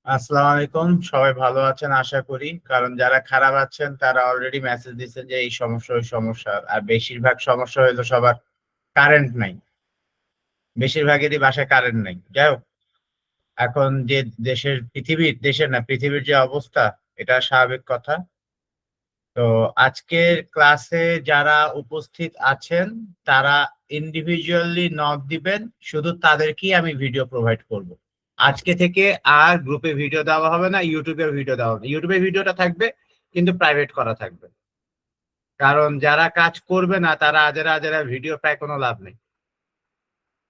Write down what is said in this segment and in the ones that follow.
আসসালামু আলাইকুম। সবাই ভালো আছেন আশা করি, কারণ যারা খারাপ আছেন তারা অলরেডি মেসেজ দিচ্ছেন যে এই সমস্যা ওই সমস্যা। আর বেশিরভাগ সমস্যা হলো সবার কারেন্ট নাই, বেশিরভাগেরই বাসায় কারেন্ট নাই। যাই হোক, এখন যে দেশের না পৃথিবীর যে অবস্থা, এটা স্বাভাবিক কথা। তো আজকের ক্লাসে যারা উপস্থিত আছেন তারা ইন্ডিভিজুয়ালি নক দিবেন, শুধু তাদেরকেই আমি ভিডিও প্রোভাইড করব। আজকে থেকে আর গ্রুপে ভিডিও দেওয়া হবে না, ইউটিউবে ভিডিও দেওয়া হবে। ইউটিউবে ভিডিওটা থাকবে কিন্তু প্রাইভেট করা থাকবে, কারণ যারা কাজ করবে না তারা আজেরা আজেরা ভিডিও পায়, কোনো লাভ নেই।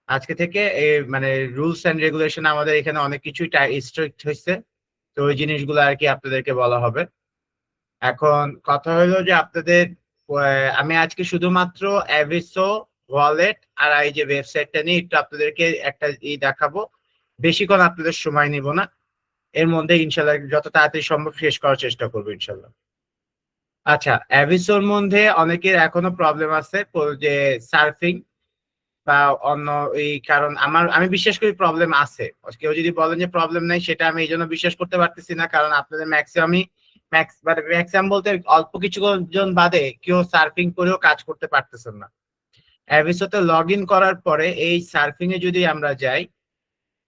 আজকে থেকে মানে রুলস এন্ড রেগুলেশন আমাদের এখানে অনেক কিছুই স্ট্রিক্ট হয়েছে। তো ওই জিনিসগুলো আর কি আপনাদেরকে বলা হবে। এখন কথা হলো যে আপনাদের আমি আজকে শুধুমাত্র অ্যাভিসো ওয়ালেট আর এই যে ওয়েবসাইটটা নিয়ে একটু আপনাদেরকে একটা দেখাবো। বেশিক্ষণ আপনাদের সময় নিব না, এর মধ্যে ইনশাল্লাহ যত তাড়াতাড়ি সম্ভব শেষ করার চেষ্টা করবো ইনশাল্লাহ। আচ্ছা, অ্যাভিসোর মধ্যে অনেকের এখনো প্রবলেম আছে যে সার্ফিং বা অন্য এই কারণ আমি বিশ্বাস করি প্রবলেম আছে। কেউ যদি বলেন যে প্রবলেম নাই, সেটা আমি এই জন্য বিশ্বাস করতে পারতেছি না, কারণ আপনাদের ম্যাক্সিমাম বলতে অল্প কিছু জন বাদে কেউ সার্ফিং করেও কাজ করতে পারতেছেন না। অ্যাভিসোতে লগ ইন করার পরে এই সার্ফিং এ যদি আমরা যাই,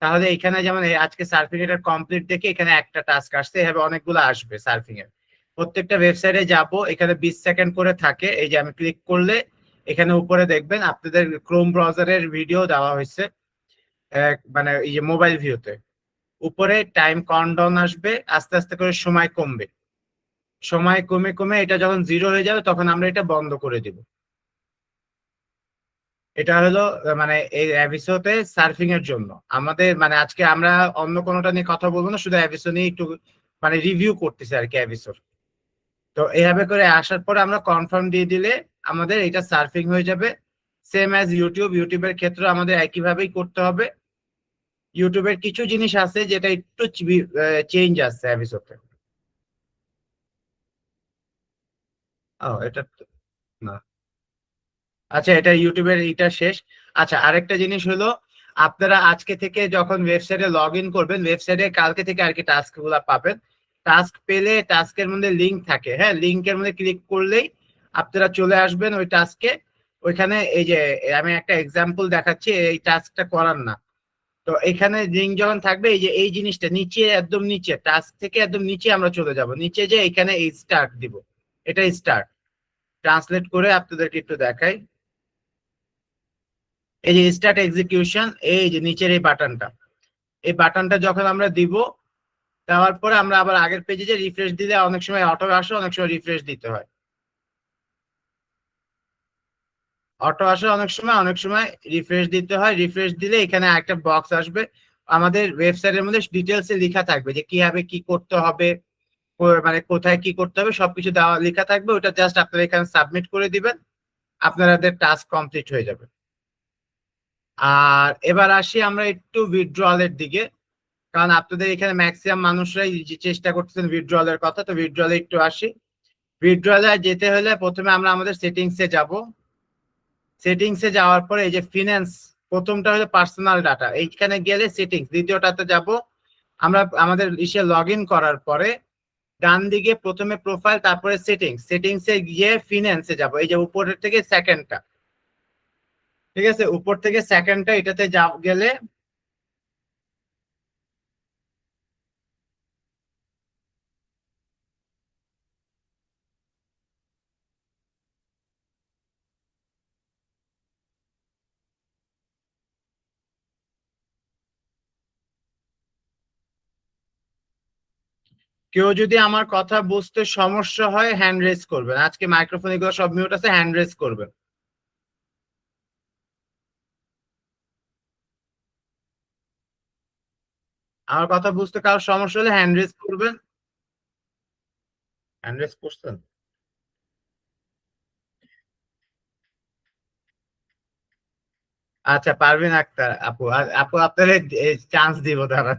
তাহলে এখানে যেমন আজকে সার্ফিং এটা কমপ্লিট দেখে এখানে একটা টাস্ক আসছে, এভাবে অনেকগুলো আসবে সার্ফিং এর। প্রত্যেকটা ওয়েবসাইটে যাব, এখানে 20 সেকেন্ড করে থাকে। এই যে আমি ক্লিক করলে এখানে উপরে দেখবেন আপনাদের ক্রোম ব্রাউজারের ভিডিও দেওয়া হয়েছে, মানে এই যে মোবাইল ভিউতে উপরে টাইম কাউন্টডাউন আসবে, আস্তে আস্তে করে সময় কমবে। সময় কমে কমে এটা যখন 0 হয়ে যাবে তখন আমরা এটা বন্ধ করে দিব। এটা হলো মানে এই অ্যাভিসোতে সার্ফিং এর জন্য আমাদের, মানে আজকে আমরা অন্য কোনোটা নিয়ে কথা বলবো না, শুধু অ্যাভিসো নিয়ে একটু মানে রিভিউ করতেছি আর কি অ্যাভিসোর। তো এইভাবে করে আসার পরে আমরা কনফার্ম দিয়ে দিলে আমাদের এটা সার্ফিং হয়ে যাবে। সেম অ্যাজ ইউটিউবের ক্ষেত্রে আমাদের একইভাবেই করতে হবে। ইউটিউবের কিছু জিনিস আছে যেটা একটু চেঞ্জ আছে অ্যাভিসোতে। ও এটা না, আচ্ছা এটা ইউটিউবের এটা শেষ। আচ্ছা, আরেকটা জিনিস হলো, আপনারা আজকে থেকে যখন ওয়েবসাইটে লগ ইন করবেন, ওয়েবসাইটে কালকে থেকে আর কি টাস্ক গুলা পাবেন। টাস্ক পেলে টাস্কের মধ্যে লিঙ্ক থাকে, হ্যাঁ, লিঙ্কের মধ্যে ক্লিক করলেই আপনারা চলে আসবেন ওই টাস্কে। ওইখানে এই যে আমি একটা এক্সাম্পল দেখাচ্ছি, এই টাস্কটা করার না। তো এখানে লিঙ্ক যখন থাকবে, এই যে এই জিনিসটা নিচে একদম নিচে টাস্ক থেকে একদম নিচে আমরা চলে যাব, নিচে যে এখানে এই স্টার্ট দিব, এটা স্টার্ট। ট্রান্সলেট করে আপনাদেরকে একটু দেখাই। এই যে স্টার্ট এক্সিকিউশন, এই যে নিচের এই বাটনটা, এই বাটনটা যখন আমরা দিব, দেওয়ার পরে আমরা আবার আগের পেজে যে রিফ্রেশ দিলে অনেক সময় অটো আসে, অনেক সময় রিফ্রেশ দিতে হয়। অটো আসে অনেক সময়, অনেক সময় রিফ্রেশ দিতে হয়। রিফ্রেশ দিলে এখানে একটা বক্স আসবে, আমাদের ওয়েবসাইটের মধ্যে ডিটেলসে লেখা থাকবে যে কিভাবে কি করতে হবে, মানে কোথায় কি করতে হবে সবকিছু দেওয়া লেখা থাকবে। ওটা জাস্ট আপনারা এখানে সাবমিট করে দিবেন, আপনাদের টাস্ক কমপ্লিট হয়ে যাবে। আর এবার আসি আমরা একটু উইথড্রয়ালের দিকে, কারণ আপনাদের এখানে ম্যাক্সিমাম মানুষরাই চেষ্টা করতেছেন উইথড্রয়ালের কথা। তো উইথড্রয়ালে একটু আসি। উইথড্রয়ালে যেতে হলে প্রথমে আমরা আমাদের সেটিংসে যাব। সেটিংসে যাওয়ার পরে এই যে ফিনান্স, প্রথমটা হলো পার্সোনাল ডাটা, এইখানে গেলে সেটিংস, দ্বিতীয়টাতে যাব আমরা আমাদের ইসে লগ ইন করার পরে ডান দিকে প্রথমে প্রোফাইল, তারপরে সেটিংস, সেটিংসে গিয়ে ফিনান্সে যাব। এই যে উপরের থেকে সেকেন্ডটা, ঠিক আছে, উপর থেকে সেকেন্ডটা এটাতে গেলে কেউ যদি আমার কথা বুঝতে সমস্যা হয় হ্যান্ড রেজ করবেন। আজকে মাইক্রোফোন এগুলো সব মিউট আছে, হ্যান্ড রেজ করবেন। আমার কথা বুঝতে কারোর সমস্যা হলে হ্যান্ড রেজ করবেন। হ্যান্ড রেজ করছেন? আচ্ছা, পারবেন আক্তার আপু, আপু আপনার চান্স দিব তারা।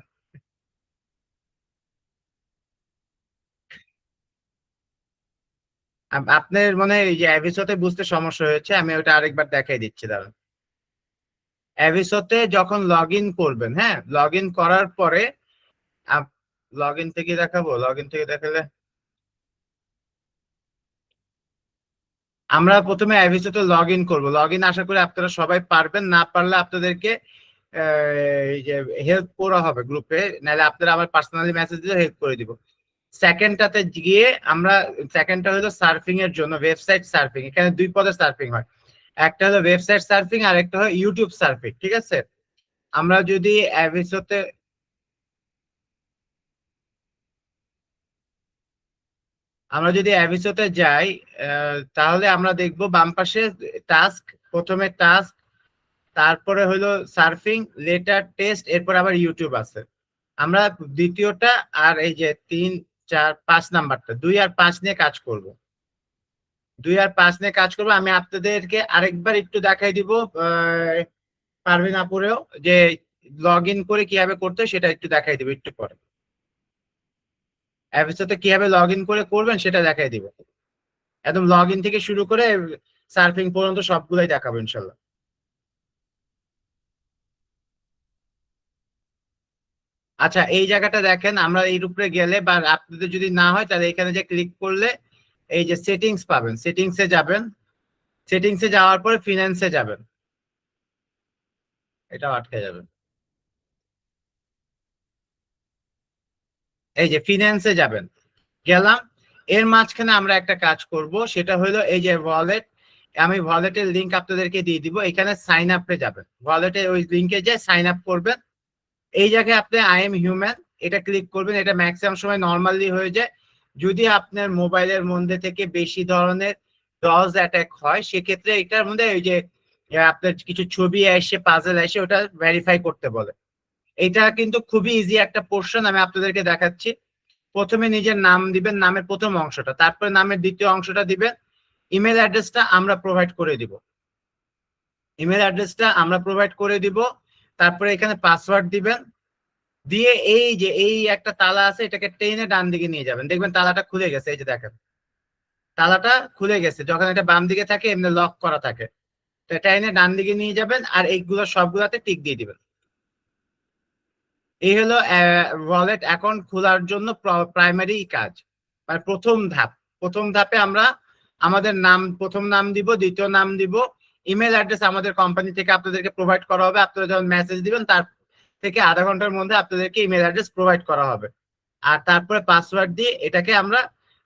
আপনার মনে হয় এই যে অ্যাভিসোতে বুঝতে সমস্যা হয়েছে, আমি ওটা আরেকবার দেখাই দিচ্ছি দাঁড়ান। অ্যাভিসোতে যখন লগ ইন করবেন, হ্যাঁ, লগ ইন করার পরে লগ ইন থেকে দেখাবো, লগ ইন থেকে দেখালে আমরা প্রথমে অ্যাভিসোতে লগ ইন করবো। লগ ইন আশা করি আপনারা সবাই পারবেন, না পারলে আপনাদেরকে এই যে হেল্প করা হবে গ্রুপে, নাহলে আপনারা আমার পার্সোনালি মেসেজ দিয়ে হেল্প করে দিব। সেকেন্ডটাতে গিয়ে আমরা, সেকেন্ডটা হলো সার্ফিং এর জন্য, ওয়েবসাইট সার্ফিং। এখানে দুই পদে সার্ফিং হয়, একটা হলো ওয়েবসাইট সার্ফিং আর একটা হলো ইউটিউব সার্ফিং, ঠিক আছে? আমরা যদি অ্যাভিসোতে, আমরা যদি অ্যাভিসোতে যাই তাহলে আমরা দেখবো বাম পাশে টাস্ক, প্রথমে টাস্ক, তারপরে হলো সার্ফিং, লেটার, টেস্ট, এরপর আবার ইউটিউব আছে। আমরা দ্বিতীয়টা আর এই যে 3, 4, 5 নাম্বারটা, 2 আর 5 নিয়ে কাজ করব। 2 আর 5 নিয়ে কাজ করবো। আমি আপনাদেরকে আরেকবার একটু দেখাই দিব পারভিন আপুরেও, যে লগ ইন করে কিভাবে করতে হয় সেটা একটু দেখাই দিব একটু পরে। অ্যাপের সাথে কিভাবে লগ ইন করে করবেন সেটা দেখাই দিব, একদম লগ ইন থেকে শুরু করে সার্ফিং পর্যন্ত সবগুলাই দেখাবো ইনশাল্লাহ। আচ্ছা, এই জায়গাটা দেখেন, আমরা এর উপরে গেলে বা আপনাদের যদি না হয় তাহলে এখানে যে ক্লিক করলে এই যে সেটিংস পাবেন, সেটিংসে যাবেন, সেটিংসে যাওয়ার পরে ফিনান্সে যাবেন, এটা আটকে যাবেন। এই যে ফিনান্সে যাবেন, গেলাম। এর মাঝখানে আমরা একটা কাজ করব, সেটা হলো এই যে ওয়ালেট, আমি ওয়ালেটের লিংক আপনাদেরকে দিয়ে দিব। এখানে সাইন আপে যাবেন, ওয়ালেটে ওই লিংকে যে সাইন আপ করবেন। এই জায়গায় আপনি আই এম হিউম্যান এটা ক্লিক করবেন। এটা ম্যাক্সিমাম সময় নর্মালি হয়ে যায়। যদি আপনার মোবাইলের মধ্যে থেকে বেশি ধরনের ডজ অ্যাটাক হয় সেক্ষেত্রে এটার মধ্যে ওই যে আপনার কিছু ছবি আসে, পাজেল আসে, ওটা ভেরিফাই করতে বলে। এটা কিন্তু খুবই ইজি একটা পোর্শন, আমি আপনাদেরকে দেখাচ্ছি। প্রথমে নিজের নাম দিবেন, নামের প্রথম অংশটা, তারপরে নামের দ্বিতীয় অংশটা দিবেন। ইমেল অ্যাড্রেসটা আমরা প্রোভাইড করে দিব, ইমেল অ্যাড্রেসটা আমরা প্রোভাইড করে দিব। তারপরে এখানে পাসওয়ার্ড দিবেন, দিয়ে এই যে এই একটা তালা আছে এটাকে টেনে ডান দিকে নিয়ে যাবেন, দেখবেন তালাটা খুলে গেছে। এই যে দেখেন তালাটা খুলে গেছে, যখন এটা বাম দিকে থাকে এমনি লক করা থাকে। তো এটা এনে ডান দিকে নিয়ে যাবেন আর এইগুলো সবগুলাতে টিক দিয়ে দিবেন। এই হলো ওয়ালেট অ্যাকাউন্ট খোলার জন্য প্রাইমারি কাজ, মানে প্রথম ধাপ। প্রথম ধাপে আমরা আমাদের নাম, প্রথম নাম দিব, দ্বিতীয় নাম দিব, ইমেল অ্যাড্রেস আমাদের কোম্পানি থেকে আপনাদেরকে প্রোভাইড করা হবে। আপনারা যখন মেসেজ দিবেন তার থেকে আধা ঘন্টার মধ্যে আপনাদেরকে ইমেল অ্যাড্রেস প্রোভাইড করা হবে। আর তারপরে পাসওয়ার্ড দিয়ে এটাকে আমরা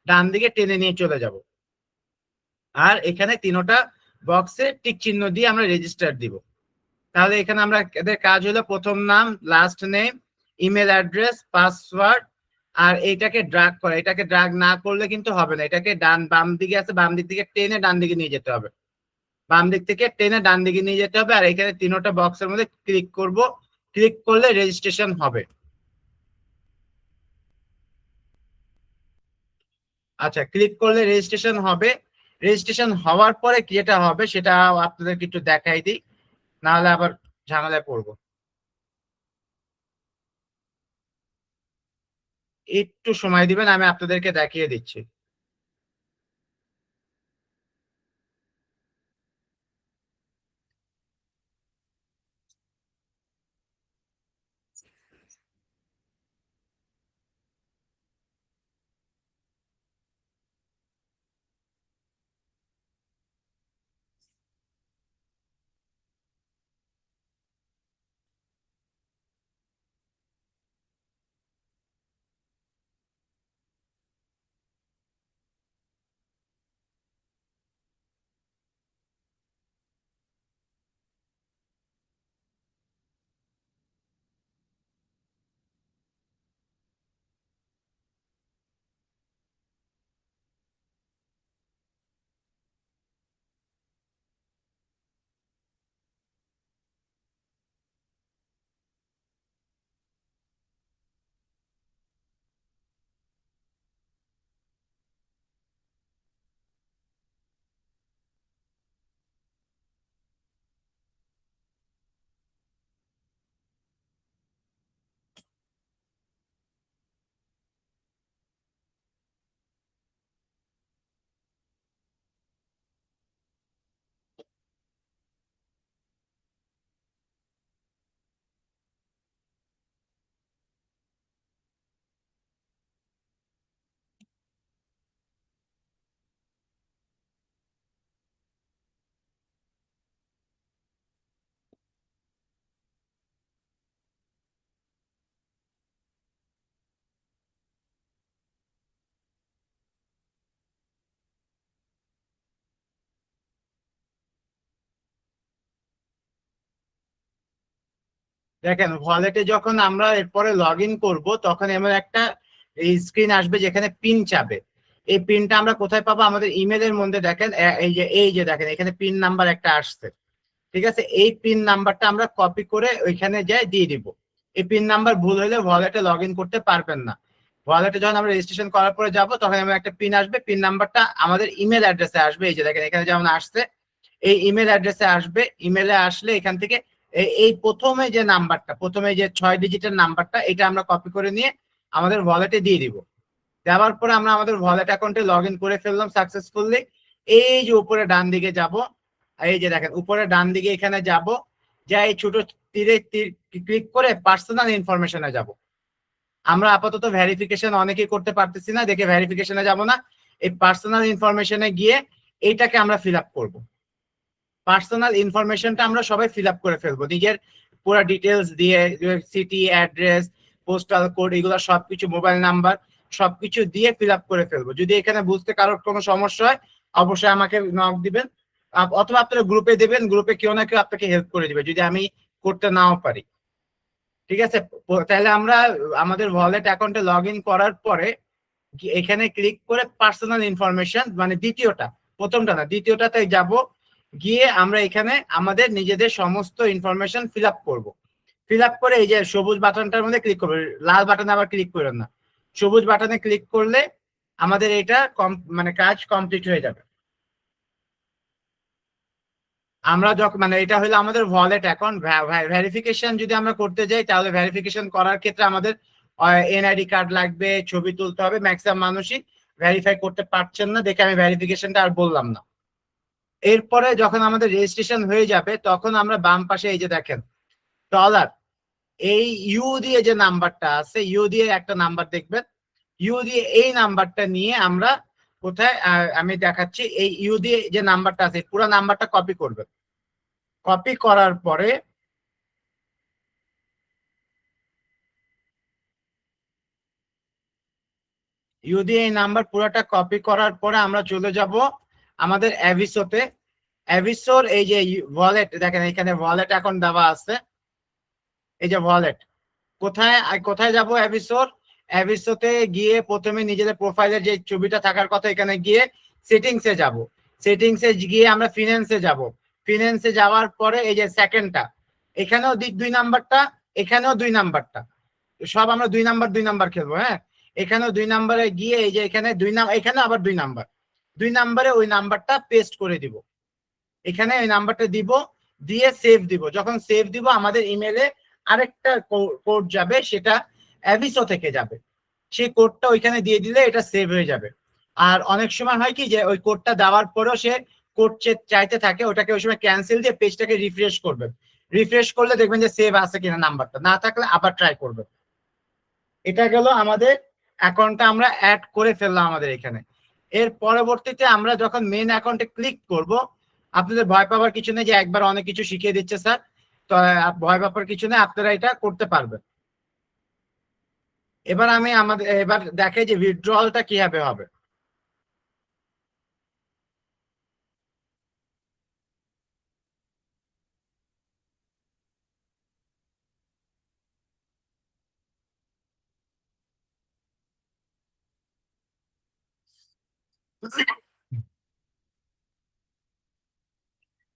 ডান দিকে টেনে নিয়ে চলে যাব। আর এখানে তিনোটা বক্সে টিক চিহ্ন দিয়ে আমরা রেজিস্টার দিব। তাহলে এখানে আমরা, এদের কাজ হলো প্রথম নাম, last name, email address, password, আর এইটাকে ড্রাগ করা। এটাকে ড্রাগ না করলে কিন্তু হবে না, এটাকে ডান, বাম দিকে আছে, বাম দিক থেকে টেনে ডান দিকে নিয়ে যেতে হবে, বাম দিক থেকে টেনে ডান দিকে নিয়ে যেতে হবে। আর এখানে তিনোটা বক্সের মধ্যে ক্লিক করব, ক্লিক করলে রেজিস্ট্রেশন হবে। আচ্ছা, ক্লিক করলে রেজিস্ট্রেশন হবে। রেজিস্ট্রেশন হওয়ার পরে যেটা হবে সেটা আপনাদেরকে একটু দেখাই দিই, নাহলে আবার ঝামেলায় পড়বো। একটু সময় দিবেন, আমি আপনাদেরকে দেখিয়ে দিচ্ছি। দেখেন ওয়ালেটে যখন আমরা এরপরে লগ ইন করবো তখন এমন একটা এই স্ক্রিন আসবে যেখানে পিন চাবে। এই পিনটা আমরা কোথায় পাবো? আমাদের ইমেলের মধ্যে দেখেন এই যে দেখেন এখানে পিন নাম্বার একটা আসছে, ঠিক আছে? এই পিন নাম্বারটা আমরা কপি করে ওইখানে যাই দিয়ে দিব। এই পিন নাম্বার ভুল হলে ওয়ালেটে লগ ইন করতে পারবেন না। ওয়ালেটে যখন আমরা রেজিস্ট্রেশন করার পরে যাব তখন আমরা একটা পিন আসবে, পিন নাম্বারটা আমাদের ইমেল অ্যাড্রেসে আসবে। এই যে দেখেন এখানে যেমন আসছে এই ইমেল অ্যাড্রেসে আসবে। ইমেলে আসলে এখান থেকে এই প্রথমে যে নাম্বারটা, প্রথমে যে 6 ডিজিটের নাম্বারটা, এটা আমরা কপি করে নিয়ে আমাদের ওয়ালেটে দিয়ে দিব। দেওয়ার পরে আমরা আমাদের ওয়ালেট অ্যাকাউন্টে লগ ইন করে ফেললাম সাকসেসফুলি। এই যে উপরে ডান দিকে যাব, এই যে দেখেন উপরে ডান দিকে এখানে যাব, যা এই ছোট তীরে ক্লিক করে পার্সোনাল ইনফরমেশনে যাব। আমরা আপাতত ভেরিফিকেশন অনেকেই করতে পারতেছি না দেখে ভেরিফিকেশনে যাব না। এই পার্সোনাল ইনফরমেশনে গিয়ে এইটাকে আমরা ফিল আপ করবো। পার্সোনাল ইনফরমেশনটা আমরা সবাই ফিল আপ করে ফেলবো নিজের পুরো ডিটেলস দিয়ে, সিটি, অ্যাড্রেস, পোস্টাল কোড, এগুলো সবকিছু, মোবাইল নাম্বার সবকিছু দিয়ে ফিল আপ করে ফেলবো। যদি এখানে বুঝতে কারোর কোনো সমস্যা হয় অবশ্যই আমাকে নক দিবেন, অথবা আপনারা গ্রুপে দেবেন, গ্রুপে কেউ না কেউ আপনাকে হেল্প করে দিবে যদি আমি করতে নাও পারি। ঠিক আছে? তাহলে আমরা আমাদের ওয়ালেট অ্যাকাউন্টে লগ ইন করার পরে এখানে ক্লিক করে পার্সোনাল ইনফরমেশন, মানে দ্বিতীয়টা, প্রথমটা না দ্বিতীয়টাতে যাব। গিয়ে আমরা এখানে আমাদের নিজেদের সমস্ত ইনফরমেশন ফিল আপ করবো। ফিল আপ করে এই যে সবুজ বাটনটার মধ্যে ক্লিক করবো, লাল বাটনে আবার ক্লিক করেন না, সবুজ বাটনে ক্লিক করলে আমাদের এটা মানে কাজ কমপ্লিট হয়ে যাবে। আমরা যখন মানে এটা হলো আমাদের ওয়ালেট অ্যাকাউন্ট। ভেরিফিকেশন যদি আমরা করতে যাই তাহলে ভেরিফিকেশন করার ক্ষেত্রে আমাদের এনআইডি কার্ড লাগবে, ছবি তুলতে হবে। ম্যাক্সিমাম মানুষই ভেরিফাই করতে পারছেন না দেখে আমি ভেরিফিকেশনটা আর বললাম না। এরপরে যখন আমাদের রেজিস্ট্রেশন হয়ে যাবে তখন আমরা বাম পাশে এই যে দেখেন ডলার, এই ইউ দিয়ে যে নাম্বারটা আছে, ইউ দিয়ে একটা নাম্বার দেখবেন, ইউ দিয়ে এই নাম্বারটা নিয়ে আমরা কোথায় আমি দেখাচ্ছি, এই ইউ দিয়ে যে নাম্বারটা আছে পুরো নাম্বারটা কপি করবেন। কপি করার পরে ইউ দিয়ে এই নাম্বার পুরোটা কপি করার পরে আমরা চলে যাব আমাদের অ্যাভিসোতে। অ্যাভিসোর এই যে ওয়ালেট দেখেন এখানে ওয়ালেট অ্যাকাউন্ট দেওয়া আছে, এই যে ওয়ালেট। কোথায় কোথায় যাব? অ্যাভিসোর। অ্যাভিসোতে গিয়ে প্রথমে নিজেদের প্রোফাইলের যে ছবিটা থাকার কথা এখানে গিয়ে সেটিংসে যাব। সেটিংসে গিয়ে আমরা ফিনান্সে যাব। ফিনান্সে যাওয়ার পরে এই যে সেকেন্ডটা, এখানেও 2 নাম্বারটা, এখানেও 2 নাম্বারটা, সব আমরা 2 নাম্বার খেলবো। হ্যাঁ, এখানেও 2 নাম্বারে গিয়ে এই যে এখানে 2 নাম্বার, এখানে আবার 2 নাম্বার, 2 নাম্বারে ওই নাম্বারটা পেস্ট করে দিব। এখানে ওই নাম্বারটা দিব, দিয়ে সেভ দিব। যখন সেভ দিব আমাদের ইমেলে আরেকটা কোড যাবে, সেটা অ্যাভিসো থেকে যাবে। সেই কোডটা ওইখানে দিয়ে দিলে এটা সেভ হয়ে যাবে। আর অনেক সময় হয় কি যে ওই কোডটা দেওয়ার পরেও সে কোড চাইতে থাকে, ওটাকে ওই সময় ক্যান্সেল দিয়ে পেজটাকে রিফ্রেশ করবেন। রিফ্রেশ করলে দেখবেন যে সেভ আছে কিনা, নাম্বারটা না থাকলে আবার ট্রাই করবেন। এটা গেল আমাদের অ্যাকাউন্টটা আমরা অ্যাড করে ফেললাম আমাদের এখানে। এর পরবর্তীতে আমরা যখন মেন অ্যাকাউন্টে ক্লিক করব, আপনাদের ভয় পাওয়ার কিছু নেই যে একবার অনেক কিছু শিখিয়ে দিচ্ছে স্যার, তো ভয় পাওয়ার কিছু নেই, আপনারা এটা করতে পারবেন। এবার আমি এবার দেখে যে উইথড্রলটা কিভাবে হবে।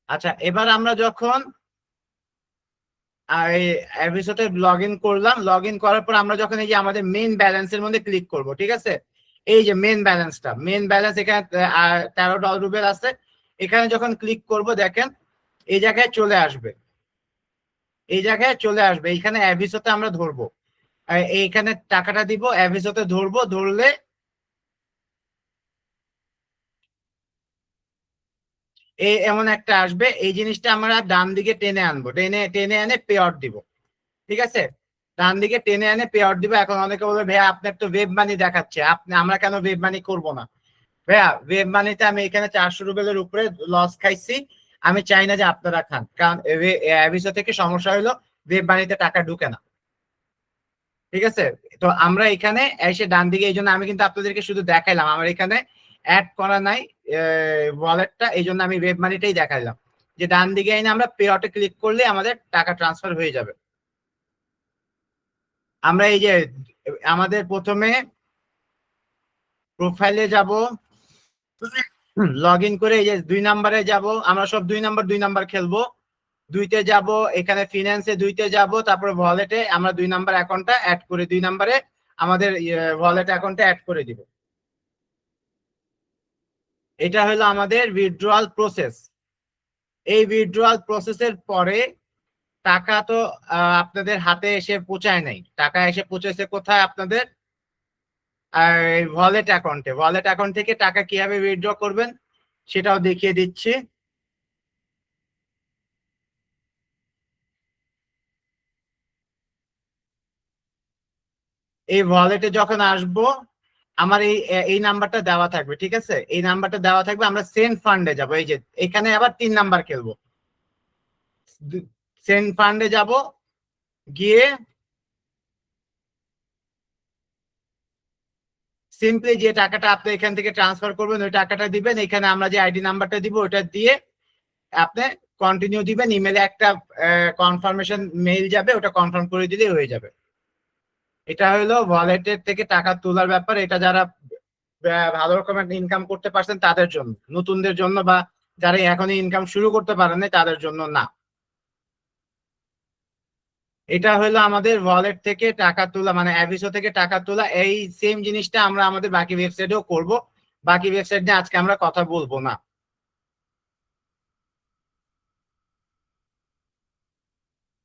আচ্ছা, এবার আমরা যখন এপিসোডে লগ ইন করলাম, লগ ইন করার পর আমরা যখন এই যে আমাদের মেন ব্যালেন্সের মধ্যে ক্লিক করব, ঠিক আছে? এই যে মেন ব্যালেন্সটা, মেন ব্যালেন্স এখানে $13 আছে। এখানে যখন ক্লিক করব দেখেন এই জায়গায় চলে আসবে, এই জায়গায় চলে আসবে। এইখানে অ্যাভিসোতে আমরা ধরবো, এইখানে টাকাটা দিব, অ্যাভিসোতে ধরবো, ধরলে এমন একটা আসবে। এই জিনিসটা আমরা ডান দিকে টেনে আনবো, টেনে টেনে এনে পে আউট দিব। ঠিক আছে? ডান দিকে টেনে এনে পে আউট দিব। এখন অনেকে বলবে ভাইয়া আপনার তো ওয়েব মানি দেখাচ্ছে, আমরা কেন ওয়েব মানি করবো না? ভাইয়া ওয়েব মানিতে আমি এখানে $400 উপরে লস খাইছি, আমি চাই না যে আপনারা খান, কারণ অ্যাভিসো থেকে সমস্যা হলো ওয়েব মানিতে টাকা ঢুকে না। ঠিক আছে? তো আমরা এখানে এসে ডান দিকে, এই জন্য আমি কিন্তু আপনাদেরকে শুধু দেখাইলাম, আমার এখানে অ্যাড করা নাই ওয়ালেটটা, এই জন্য আমি ওয়েব মানিটাই দেখাইলাম যে ডান দিকে এনে আমরা পে আউটে ক্লিক করলে আমাদের টাকা ট্রান্সফার হয়ে যাবে। আমরা এই যে আমাদের প্রথমে প্রোফাইলে যাব, লগ ইন করে এই যে 2 নাম্বারে যাব, আমরা সব 2 নাম্বার খেলবো। 2-তে যাব, এখানে ফিনান্সে 2-তে যাব, তারপরে ওয়ালেটে আমরা 2 নাম্বার অ্যাকাউন্টটা অ্যাড করে 2 নাম্বারে আমাদের ওয়ালেট অ্যাকাউন্টে অ্যাড করে দিব। এটা হলো আমাদের উইথড্রয়াল প্রসেস। এই উইথড্রয়াল প্রসেসের পরে টাকা তো আপনাদের হাতে এসে পৌঁছায় নাই, টাকা এসে পৌঁছেছে কোথায়? আপনাদের ওয়ালেট অ্যাকাউন্টে। ওয়ালেট অ্যাকাউন্ট থেকে টাকা কিভাবে উইথড্র করবেন সেটাও দেখিয়ে দিচ্ছি। এই ওয়ালেটে যখন আসবো, আমার এই নাম্বারটা দেওয়া থাকবে, ঠিক আছে? এই নাম্বারটা দেওয়া থাকবে, আমরা সেন্ড ফান্ডে যাব। এই যে এখানে আবার 3 নাম্বার খেলবো। সেন্ড ফান্ডে যাব, গিয়ে সিম্পলি যে টাকাটা আপনি এখান থেকে ট্রান্সফার করবেন ওই টাকাটা দিবেন। এখানে আমরা যে আইডি নাম্বারটা দিব ওটা দিয়ে আপনি কন্টিনিউ দিবেন। ইমেলে একটা কনফার্মেশন মেইল যাবে, ওটা কনফার্ম করে দিলেই হয়ে যাবে। এটা হলো ওয়ালেটের থেকে টাকা তোলার ব্যাপার। এটা যারা ভালো রকমের ইনকাম করতে পারছেন তাদের জন্য, নতুনদের জন্য বা যারা এখনই ইনকাম শুরু করতে পারেন তাদের জন্য না। এটা হলো আমাদের ওয়ালেট থেকে টাকা তোলা, মানে অ্যাভিসো থেকে টাকা তোলা। এই সেম জিনিসটা আমরা আমাদের বাকি ওয়েবসাইটেও করব। বাকি ওয়েবসাইট নিয়ে আজকে আমরা কথা বলবো না।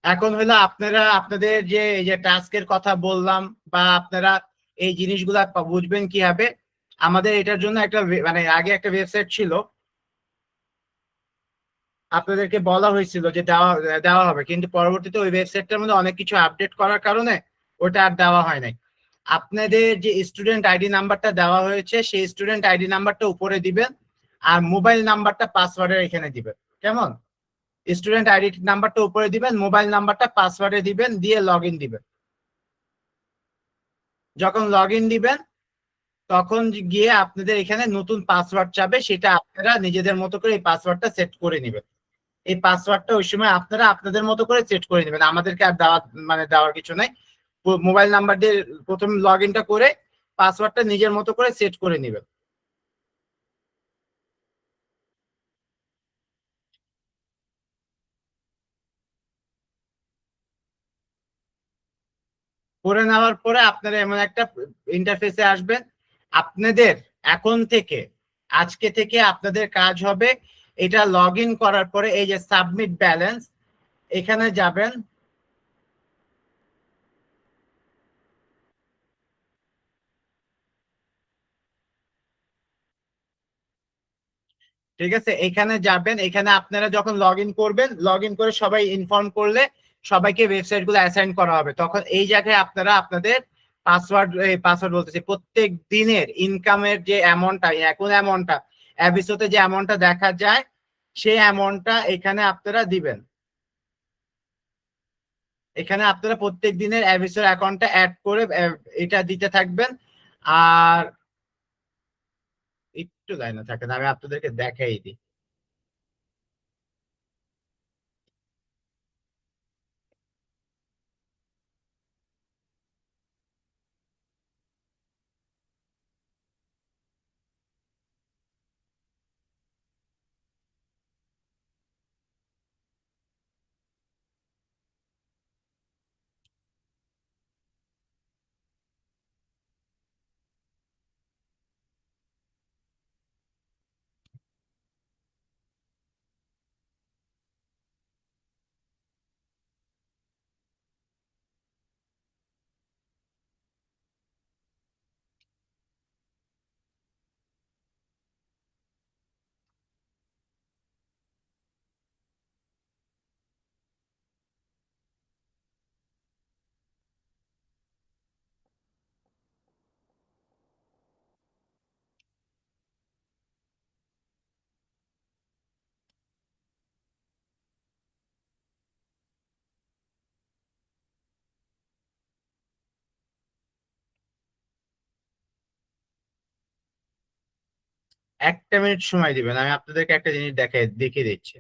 এখন হলো আপনারা আপনাদের যে এই যে টাস্কের কথা বললাম, বা আপনারা এই জিনিসগুলা বুঝবেন কিভাবে। আমাদের এটার জন্য একটা মানে আগে একটা ওয়েবসাইট ছিল, আপনাদেরকে বলা হয়েছিল যে দেওয়া দেওয়া হবে, কিন্তু পরবর্তীতে ওই ওয়েবসাইটটার মধ্যে অনেক কিছু আপডেট করার কারণে ওটা আর দেওয়া হয় নাই। আপনাদের যে স্টুডেন্ট আইডি নাম্বারটা দেওয়া হয়েছে সেই স্টুডেন্ট আইডি নাম্বারটা উপরে দিবেন, আর মোবাইল নাম্বারটা পাসওয়ার্ডের এখানে দিবেন। কেমন? স্টুডেন্ট আইডি নাম্বারটা উপরে দিবেন, মোবাইল নাম্বারটা পাসওয়ার্ডে দিবেন, দিয়ে লগ ইন দিবেন। যখন লগ ইন দিবেন তখন গিয়ে আপনাদের এখানে নতুন পাসওয়ার্ড চাবে, সেটা আপনারা নিজেদের মতো করে এই পাসওয়ার্ডটা সেট করে নেবেন। এই পাসওয়ার্ডটা ওই সময় আপনারা আপনাদের মতো করে সেট করে নেবেন, আমাদেরকে আর দেওয়া মানে দেওয়ার কিছু নাই। মোবাইল নাম্বার দিয়ে প্রথম লগ ইনটা করে পাসওয়ার্ডটা নিজের মতো করে সেট করে নেবেন। করে নেওয়ার পরে আপনারা এমন একটা ইন্টারফেসে আসবেন। আপনাদের এখন থেকে, আজকে থেকে আপনাদের কাজ হবে, এটা লগ ইন করার পরে এই যে সাবমিট ব্যালেন্স, এখানে যাবেন। ঠিক আছে, এখানে যাবেন। এখানে আপনারা যখন লগ ইন করবেন, লগ ইন করে সবাই ইনফর্ম করলে সবাইকে ওয়েবসাইট গুলো অ্যাসাইন করা হবে। তখন এই জায়গায় আপনারা আপনাদের পাসওয়ার্ড বলতেছি, প্রত্যেক দিনের ইনকামের যে অ্যামাউন্টটা, এখন অ্যামাউন্টটা অ্যাবিসোতে যে অ্যামাউন্টটা দেখা যায় সেই অ্যামাউন্টটা এখানে আপনারা দিবেন। এখানে আপনারা প্রত্যেক দিনের অ্যাবিসোর অ্যাকাউন্টটা অ্যাড করে এটা দিতে থাকবেন। আর একটু লাইনে থাকেন, আমি আপনাদেরকে দেখাই দিই। একটা মিনিট সময় দিবেন, আমি আপনাদেরকে একটা জিনিস দেখিয়ে দিচ্ছি।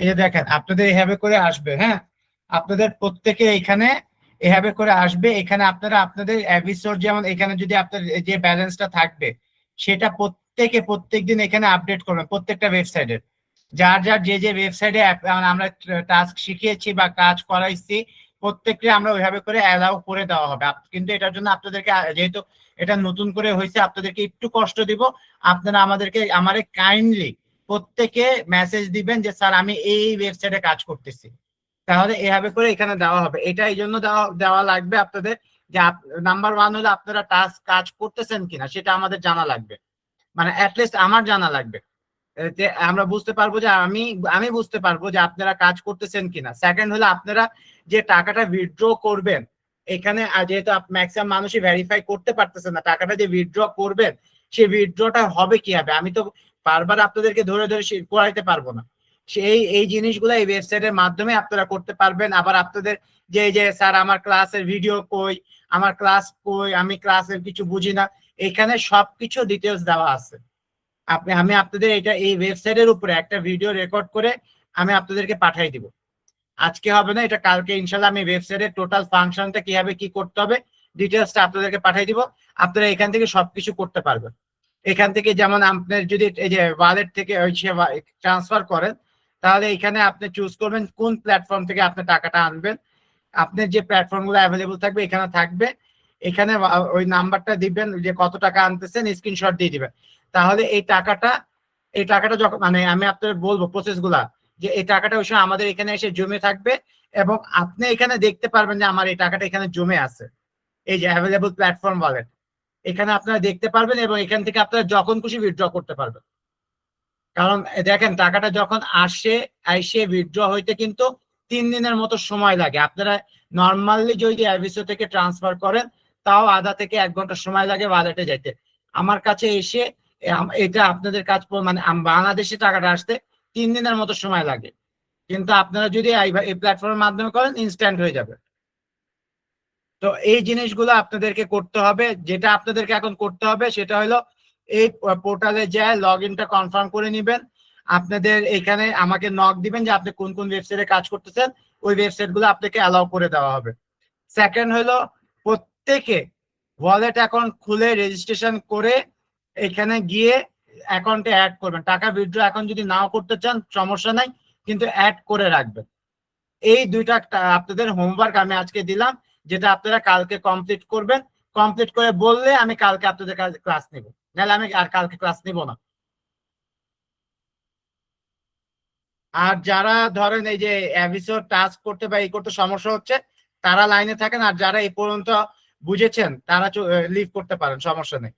এই যে দেখেন আপনাদের এইভাবে করে আসবে, হ্যাঁ, আপনাদের প্রত্যেকে এখানে এভাবে করে আসবে। এখানে আপনারা আপনাদের এপিসোড, যেমন এখানে যদি আপনার যে ব্যালেন্সটা থাকবে সেটা প্রত্যেকে প্রত্যেক দিন এখানে আপডেট করবেন প্রত্যেকটা ওয়েবসাইটের। যার যার যে যে ওয়েবসাইটে আমরা টাস্ক শিখিয়েছি বা কাজ করাইছি প্রত্যেককে আমরা ওইভাবে করে অ্যালাউ করে দেওয়া হবে। কিন্তু এটার জন্য আপনাদেরকে যেহেতু এটা নতুন করে হয়েছে আপনাদেরকে একটু কষ্ট দিব। আপনারা আমারে কাইন্ডলি প্রত্যেকে মেসেজ দিবেন যে স্যার আমি এই ওয়েবসাইটে কাজ করতেছি, তাহলে এভাবে করে এখানে দেওয়া হবে। এটা এই জন্য দেওয়া দেওয়া লাগবে আপনাদের যে নাম্বার ওয়ান হলো আপনারা টাস্ক কাজ করতেছেন কিনা সেটা আমাদের জানা লাগবে, মানে অ্যাটলিস্ট আমার জানা লাগবে, যে আমরা বুঝতে পারবো যে আমি আমি বুঝতে পারবো যে আপনারা কাজ করতেছেন কিনা। সেকেন্ড হলো আপনারা যে টাকাটা উইথড্র করবেন এখানে, যেহেতু ম্যাক্সিমাম মানুষই ভেরিফাই করতে পারতেছে না, টাকাটা যে উইথড্র করবেন সেই উইথড্রটা হবে কিভাবে, আমি তো বারবার আপনাদেরকে ধরে ধরে করাইতে পারবো না। সেই এই জিনিসগুলো এই ওয়েবসাইটের মাধ্যমে আপনারা করতে পারবেন। আবার আপনাদের যে যে স্যার আমার ক্লাসের ভিডিও কই, আমার ক্লাস কই, আমি ক্লাসের কিছু বুঝি না, এখানে সবকিছু ডিটেলস দেওয়া আছে। আমি আপনাদের এটা এই ওয়েবসাইটের উপরে একটা ভিডিও রেকর্ড করে আমি আপনাদেরকে পাঠিয়ে দিব। আজকে হবে না, এটা কালকে ইনশাল্লাহ আমি ওয়েবসাইটের টোটাল ফাংশনটা কিভাবে কি করতে হবে ডিটেলসটা আপনাদেরকে পাঠিয়ে দিব। আপনারা এখান থেকে সবকিছু করতে পারবেন। এখান থেকে যেমন আপনার যদি এই যে ওয়ালেট থেকে ট্রান্সফার করেন, তাহলে এখানে আপনি চুজ করবেন কোন প্ল্যাটফর্ম থেকে আপনি টাকাটা আনবেন। আপনার যে প্ল্যাটফর্ম গুলো অ্যাভেলেবল থাকবে এখানে থাকবে, এখানে ওই নাম্বারটা দিবেন, যে কত টাকা আনতেছেন স্ক্রিনশট দিয়ে দিবেন। তাহলে এই টাকাটা যখন মানে আমি আপনাদের বলবো প্রসেস গুলা, যে এই টাকাটা ওই সময় আমাদের এখানে এসে জমে থাকবে, এবং আপনি এখানে দেখতে পারবেন যে আমার এই টাকাটা এখানে জমে আছে। এই যে অ্যাভেলেবল প্ল্যাটফর্ম ওয়ালেট, এখানে আপনারা দেখতে পারবেন এবং এখান থেকে আপনারা যখন খুশি উইথড্র করতে পারবেন। কারণ দেখেন টাকাটা যখন আইসে উইথড্র হইতে কিন্তু 3 দিনের মতো সময় লাগে। আপনারা নর্মালি যদি অ্যাভিসো থেকে ট্রান্সফার করেন তাও আধা থেকে 1 ঘন্টা সময় লাগে ওয়ালেটে যাইতে। আমার কাছে এসে এটা আপনাদের কাজ মানে বাংলাদেশে টাকাটা আসতে 3 দিনের মতো সময় লাগে, কিন্তু আপনারা যদি এই প্ল্যাটফর্মের মাধ্যমে করেন ইনস্ট্যান্ট হয়ে যাবে। তো এই জিনিসগুলো আপনাদেরকে করতে হবে। যেটা আপনাদেরকে এখন করতে হবে সেটা হলো এই পোর্টালে যায় লগ ইনটা কনফার্ম করে নেবেন। আপনাদের এখানে আমাকে নক দিবেন যে আপনি কোন কোন ওয়েবসাইটে কাজ করতেছেন, ওই ওয়েবসাইট গুলো আপনাকে অ্যালাউ করে দেওয়া হবে। সেকেন্ড হলো প্রত্যেকে ওয়ালেট অ্যাকাউন্ট খুলে রেজিস্ট্রেশন করে এখানে গিয়ে অ্যাকাউন্টে অ্যাড করবেন। টাকা উইথড্র এখন যদি নাও করতে চান সমস্যা নাই, কিন্তু অ্যাড করে রাখবেন। এই দুইটা আপনাদের হোমওয়ার্ক আমি আজকে দিলাম, যেটা আপনারা কালকে কমপ্লিট করবেন। কমপ্লিট করে বললে আমি কালকে আপনাদের কাছে ক্লাস নিব, নাহলে আমি আর কালকে ক্লাস নিব না। আর যারা ধরেন এই যে অ্যাভিসো টাস্ক করতে বা এই করতে সমস্যা হচ্ছে তারা লাইনে থাকেন, আর যারা এই পর্যন্ত বুঝেছেন তারা লিভ করতে পারেন, সমস্যা নেই।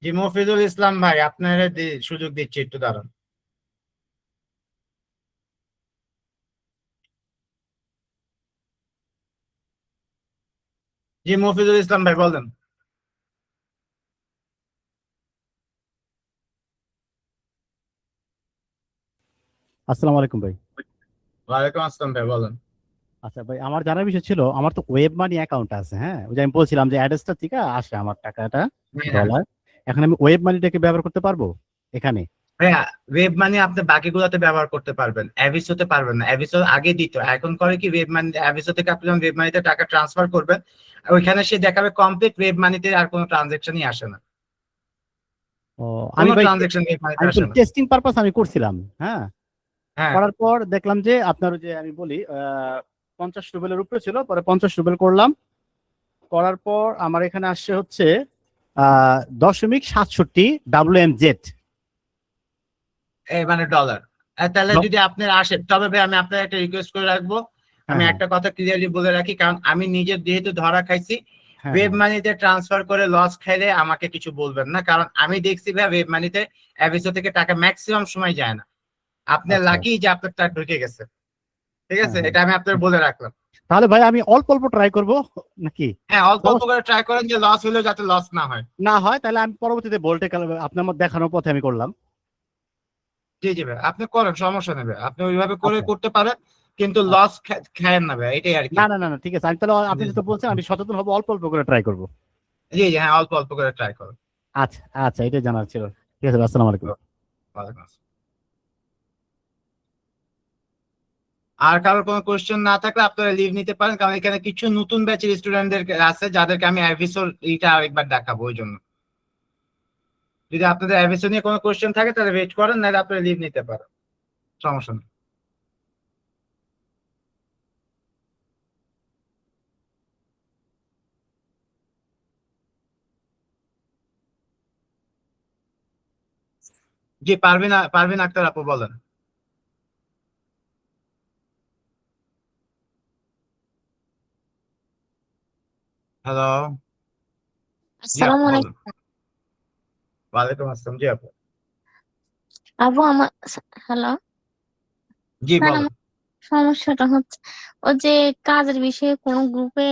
জি মফিজুল ইসলাম ভাই, আপনার সুযোগ দিচ্ছি, একটু দাঁড়ান। জি মফিজুল ইসলাম ভাই বলেন। আসসালামু আলাইকুম ভাই। ওয়ালাইকুম আসসালাম ভাই বলেন। আচ্ছা ভাই, আমার জানার বিষয় ছিল, আমার তো ওয়েব মানি অ্যাকাউন্ট আছে। হ্যাঁ, ওই যে আমি বলছিলাম যে অ্যাড্রেসটা থেকে আসে আমার টাকাটা হ্যাঁ ডলার। এখন আমি ওয়েব মানিটাকে ব্যবহার করতে পারবো এখানে? ভাইয়া, ওয়েব মানি আপনি বাকিগুলোতে ব্যবহার করতে পারবেন, অ্যাভিসোতে পারবেন না। অ্যাভিসো আগে দিত, এখন করে কি ওয়েব মানি, অ্যাভিসো থেকে আপনি যখন ওয়েব মানিতে টাকা ট্রান্সফার করবেন ওইখানে সে দেখাবে কমপ্লিট, ওয়েব মানিতে আর কোনো ট্রানজেকশনই আসে না, ও, আমি কোনো ভাই ট্রানজেকশন ওয়েব মানিতে আমি আসে না। টেস্টিং পারপাস আমি করছিলাম। হ্যাঁ, হ্যাঁ করার পর দেখলাম যে আপনার ওই যে আমি বলি 50 রুবেলের উপরে ছিল, পরে 50 রুবেল করলাম। করার পর আমার এখানে আসছে হচ্ছে 0.67 WMZ। এই মানে ডলার। তাহলে যদি আপনার আসে, তবে ভাই আমি আপনার একটা রিকোয়েস্ট করে রাখবো, হ্যাঁ আমি হ্যাঁ একটা কথা ক্লিয়ারলি বলে রাখি, কারণ আমি নিজে যেহেতু ধরা খাইছি, হ্যাঁ ওয়েব হ্যাঁ। মানিতে ট্রান্সফার করে লস খাইলে আমাকে কিছু বলবেন না, কারণ আমি দেখছি ভাই ওয়েব মানিতে অ্যাভিসো থেকে টাকা ম্যাক্সিমাম সময় যায় না। আপনার আচ্ছা। লাকি যে আপনার টাকা ঢুকে গেছে, ঠিক হ্যাঁ আছে, হ্যাঁ। এটা আমি আপনার বলে রাখলাম। তাহলে ভাই আমি অল্প অল্প ট্রাই করব নাকি? হ্যাঁ অল্প অল্প করে ট্রাই করেন, যে লস হলেও যাতে লস না হয়। না হয় তাহলে আমি পরবর্তীতে বলতে আপনার মধ্যে দেখানোর পথে আমি করলাম। জি জি ভাই, আপনি করেন, সমস্যা নেবে, আপনি ওইভাবে করে আচ্ছা করতে পারেন, কিন্তু আচ্ছা। লস খায়েন না ভাই, এটাই আর কি। না না না না, ঠিক আছে। আমি তাহলে আপনি জি যেটা বলছেন আমি সচেতন হবো, অল্প অল্প করে ট্রাই করব। জি জি, হ্যাঁ অল্প অল্প করে ট্রাই করুন। আচ্ছা আচ্ছা, এটাই জানার ছিল। ঠিক আছে, আসসালামু আলাইকুম। ওয়ালাইকুম আসসালাম। আর কারোর কোনো কোয়েশ্চেন না থাকলে আপনারা লিভ নিতে পারেন, কারণ এখানে কিছু নতুন ব্যাচের স্টুডেন্টদের আছে যাদেরকে আমি অ্যাভিসোর এইটা আরেকবার দেখাবো, ওই জন্য। যদি আপনাদের অ্যাভিসো নিয়ে কোনো কোয়েশ্চেন থাকে তাহলে ওয়েট করেন, নাহলে আপনারা লিভ নিতে পারেন, সমস্যা নেই। জি পারভিন আক্তার আপু বলেন। হ্যালো। জি আপু আসসালামু বলেন। আলাইকুম। ওয়ালাইকুম আসসালাম। জি আপু। আবু আমার, হ্যালো জি স্যার, বলেন। আমার সমস্যাটা হচ্ছে ও যে কাজের বিষয়ে কোনো গ্রুপে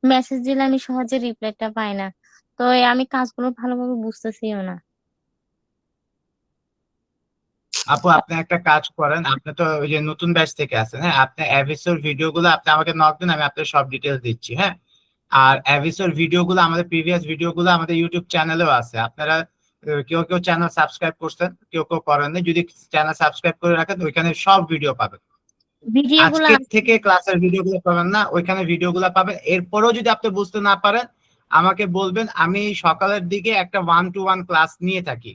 মেসেজ দিলে আমি সহজে রিপ্লাইটা পাই না। তো আমি কাজগুলো ভালোভাবে বুঝতেছিও না। আপু আপনি একটা কাজ করেন, আপনি তো ওই যে নতুন ব্যাচ থেকে আছেন, হ্যাঁ আপনি অ্যাভিসোর ভিডিও গুলো আপনি আমাকে নক দিন, আমি আপনার সব ডিটেলস দিচ্ছি। হ্যাঁ, আর অ্যাভিসোর ভিডিও গুলো, আমাদের প্রিভিয়াস ভিডিও গুলো আমাদের ইউটিউব চ্যানেলেও আছে। আপনারা কেউ কেউ চ্যানেল সাবস্ক্রাইব করছেন, কেউ কেউ করেননি, যদি চ্যানেল সাবস্ক্রাইব করে রাখেন ওইখানে সব ভিডিও পাবেন। ভিডিওগুলো আজকে থেকে ক্লাসের ভিডিওগুলো পাবেন না, ওইখানে ভিডিওগুলো পাবেন। এরপরেও যদি আপনি বুঝতে না পারেন আমাকে বলবেন, আমি সকালের দিকে একটা 1-to-1 ক্লাস নিয়ে থাকি,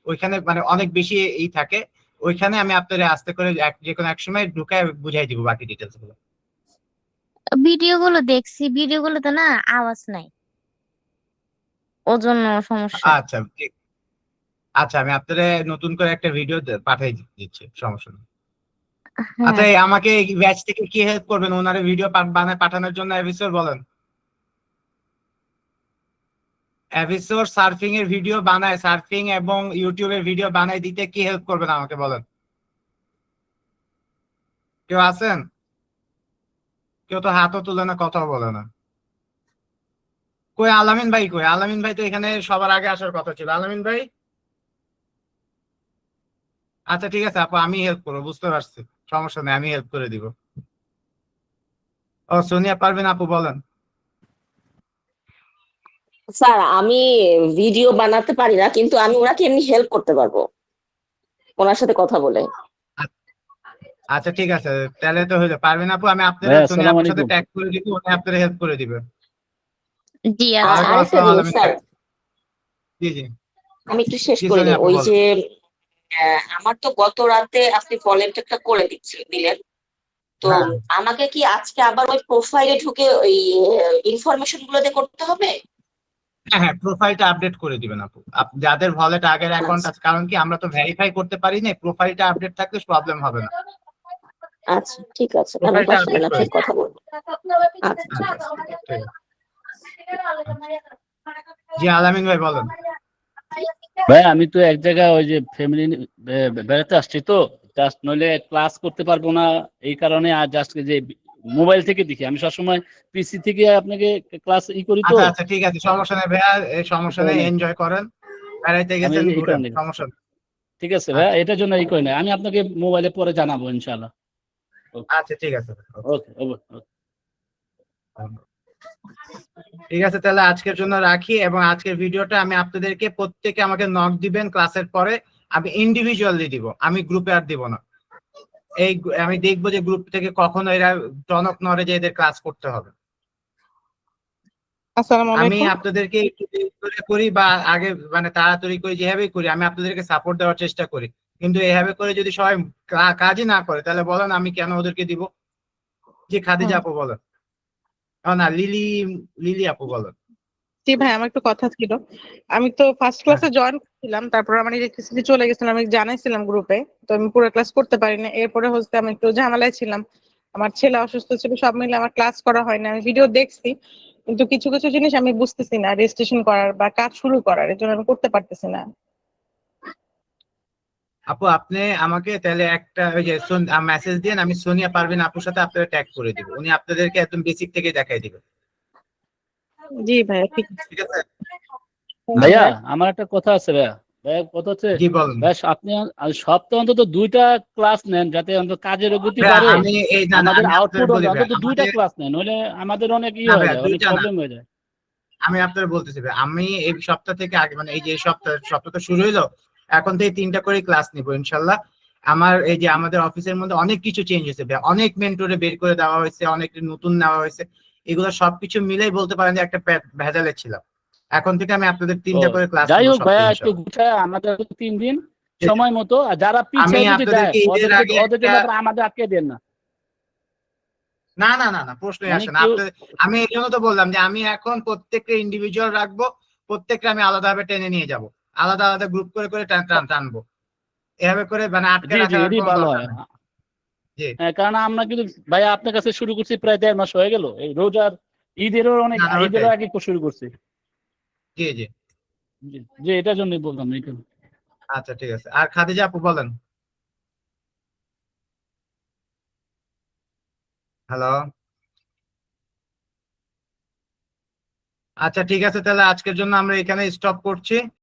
ওইখানে মানে অনেক বেশি থাকে, ওইখানে আমি আপনাদের আস্তে করে যে কোনো এক সময় ঢুকায় বুঝাই দিব বাকি ডিটেলস গুলো। ভিডিওগুলো দেখছি, ভিডিওগুলোতে না আওয়াজ নাই, ওজন্য সমস্যা। আচ্ছা আচ্ছা, আমি আপনাদের নতুন করে একটা ভিডিও পাঠিয়ে দিচ্ছি, সমস্যা নেই। হ্যাঁ, আচ্ছা, আমাকে ব্যাচ থেকে কি হেল্প করবেন ওনারে ভিডিও বানায় পাঠানোর জন্য? এভিসর বলেন। এভিসর সার্ফিং এর ভিডিও বানায়, সার্ফিং এবং ইউটিউবের ভিডিও বানায় দিতে কি হেল্প করবেন আমাকে বলেন? কেউ আছেন? কেউ তো হাতও তুলে না, কথাও বলে না। কই আলামিন ভাই? কই আলামিন ভাই? তো এখানে সবার আগে আসার কথা ছিল। আলামিন ভাই? আচ্ছা ঠিক আছে আপু, আমি হেল্প করবো, বুঝতে পারছি, সমস্যা নেই, আমি হেল্প করে দিব। ও সোনিয়া পারবেন আপু, বলেন। স্যার আমি ভিডিও বানাতে পারি না, কিন্তু আমি ওনাকে এমনি হেল্প করতে পারবো ওনার সাথে কথা বলে। আচ্ছা ঠিক আছে, তাহলে তো হইলো। পারবেন আপু, আমি আপনার ভাইয়া সোনিয়া আসসালামু আপুর সাথে আলাইকুম। ট্যাগ করে দিব, উনি আপনার হেল্প করে দিবে। জি আচ্ছা। ওয়ালাইকুম আরেকটা আসসালাম জিনিস আলামিন স্যার, ভাই। জি জি। আমি একটু শেষ জি করে সোনিয়া নিই। আপু ওই বলেন। যে আমার তো গত রাতে আপনি ভলেন্টিয়ারটা করে দিলেন, তো হ্যাঁ আমাকে কি আজকে আবার ওই প্রোফাইলে ঢুকে ওই ইনফরমেশন গুলোতে করতে হবে? হ্যাঁ হ্যাঁ, প্রোফাইলটা আপডেট করে দিবেন আপু। যাদের ভলেট আগের অ্যাকাউন্ট আচ্ছা আছে, কারণ কি আমরা তো ভেরিফাই করতে পারি না, প্রোফাইলটা আপডেট থাকলে প্রবলেম হবে না। আচ্ছা, ঠিক আছে, আমি প্রোফাইলটা পার্সোনাল আপডেট করে আপনার কথা বলবো। আচ্ছা, ঠিক আচ্ছা আছে। ঠিক আছে। জি আলামিন ভাই বলেন। ভাই আমি তো এক জায়গায় ওই যে ফ্যামিলি বেড়াতে আসছি, তো জাস্ট নইলে ক্লাস করতে পারবো না, এই কারণে আর জাস্ট যে মোবাইল থেকে দেখি, আমি সবসময় পিসি থেকে আপনাকে ক্লাস করি তো, আচ্ছা আচ্ছা ঠিক আছে, সমস্যা নেই ভাইয়া, এই এই সমস্যা নেই, কারণে এনজয় করেন, বেড়াইতে আমি গেছেন এই ঘুরেন, কারণে সমস্যা নেই। ঠিক আছে ভাই, আচ্ছা এটার জন্য এই করি না, আমি আপনাকে মোবাইলে পরে জানাবো ইনশাআল্লাহ। আচ্ছা ঠিক আছে। ওকে ওকে। ঠিক আছে, তাহলে আজকের জন্য রাখি, এবং আজকের ভিডিওটা আমি আপনাদেরকে প্রত্যেকে আমাকে নক দিবেন ক্লাসের পরে, আমি ইন্ডিভিজুয়ালি দিব, আমি গ্রুপে আর দিব না। আমি দেখবো যে গ্রুপ থেকে কখনো এরা টনক নড়ে যে এদের ক্লাস করতে হবে। আসসালামু আমি আলাইকুম। আপনাদেরকে একটু দেরি করে করি বা আগে মানে তাড়াতাড়ি করি, যেভাবেই করি আমি আপনাদেরকে সাপোর্ট দেওয়ার চেষ্টা করি, কিন্তু এভাবে করে যদি সবাই কাজই না করে তাহলে বলেন আমি কেন ওদেরকে দিব? যে খাদিজা হুম। আপু বলেন। না লিলি, লিলি আপু বলেন। জি ভাই, আমার একটু কথা ছিল। আমি তো ফার্স্ট হ্যাঁ ক্লাসে জয়েন করছিলাম, তারপর আমার ইলেকট্রিসিটি চলে গেছিলাম, আমি জানাইছিলাম গ্রুপে। তো আমি পুরো ক্লাস করতে পারিনি, এরপরে হচ্ছে আমি একটু ঝামেলায় ছিলাম, আমার ছেলে অসুস্থ ছিল, সব মিলে আমার ক্লাস করা হয় না। আমি ভিডিও দেখছি, কিন্তু কিছু কিছু জিনিস আমি বুঝতেছি না, রেজিস্ট্রেশন করার বা কাজ শুরু করার, এর জন্য আমি করতে পারতেছি না। আপু, আপনি আমাকে তাহলে একটা ওই যে মেসেজ দিন, আমি সোনিয়া পারভিন আপুর সাথে আপনাদের ট্যাগ করে দিব, উনি আপনাদেরকে একদম বেসিক থেকে দেখাই দিবে। জি ভাইয়া, ঠিক আছে। ঠিক আছে। ভাইয়া ভাইয়া। আমার একটা কথা আছে ভাইয়া, ভাইয়া কথা হচ্ছে, জি বলুন। ভাই আপনি সপ্তাহে অন্তত 2টা ক্লাস নেন, যাতে অন্তত কাজের গতি ভাইয়া বাড়ে, আমি এই না না, আমাদের আমি আপনাদের আউটপুট বলি ভাইয়া, অন্তত 2টা আমাদের ক্লাস নেন, নইলে আমাদের অনেক না হয়ে ভাইয়া যায়, অনেক দুইটা না, প্রবলেম হয়ে যায়। আমি আপনাদের বলতেছি ভাই, আমি এই সপ্তাহ থেকে আগে মানে এই যে সপ্তাহ তো শুরু হইলো, এখন থেকে 3টা করে ক্লাস নিবো ইনশাল্লাহ। আমার এই যে আমাদের অফিসের মধ্যে অনেক কিছু চেঞ্জ হয়েছে ভাই, অনেক মেন্টরে বের করে দেওয়া হয়েছে, অনেক নতুন নেওয়া হয়েছে, এগুলো সবকিছু মিলেই বলতে পারেন যে একটা ভেজালে ছিলাম। এখন থেকে আমি আপনাদের ও 3টা করে ক্লাস যাই নিবো হোক ভাইয়া, সপ্তাহে একটু ইনশাল্লাহ। গুছায় আমাদের 3 দিন সময় মতো, আর যারা আমি পিছিয়ে যদি যায় আপনাদেরকে ঈদের ওদেরকে, আগে ওদের একটা, জন্য আবার আমাদের আটকে দেন না, না না না না, প্রশ্নই মানে আসে না কেউ। আপনাদের। আমি এই জন্য তো বললাম যে আমি এখন প্রত্যেকটা ইন্ডিভিজুয়াল রাখবো, প্রত্যেকটা আমি আলাদাভাবে টেনে নিয়ে যাব, আলাদা আলাদা গ্রুপ করে করে টানবো, এভাবে করে মানে আটকে জি জি, রাখার আর এটাই কোনো ভালো দরকার হয়। নেই। জি। হ্যাঁ, কারণ আমরা কিন্তু ভাইয়া আপনার কাছে শুরু করছি প্রায় 1.5 মাস হয়ে গেল, এই রোজার ঈদেরও অনেক, না না ওইটাই। ঈদেরও আগে শুরু করছি। জি জি। জি জি, এটার জন্যই বললাম এইটা। আচ্ছা ঠিক আছে, আর খাদিজা আপু বলেন। হ্যালো। আচ্ছা ঠিক আছে, তাহলে আজকের জন্য আমরা এখানে স্টপ করছি।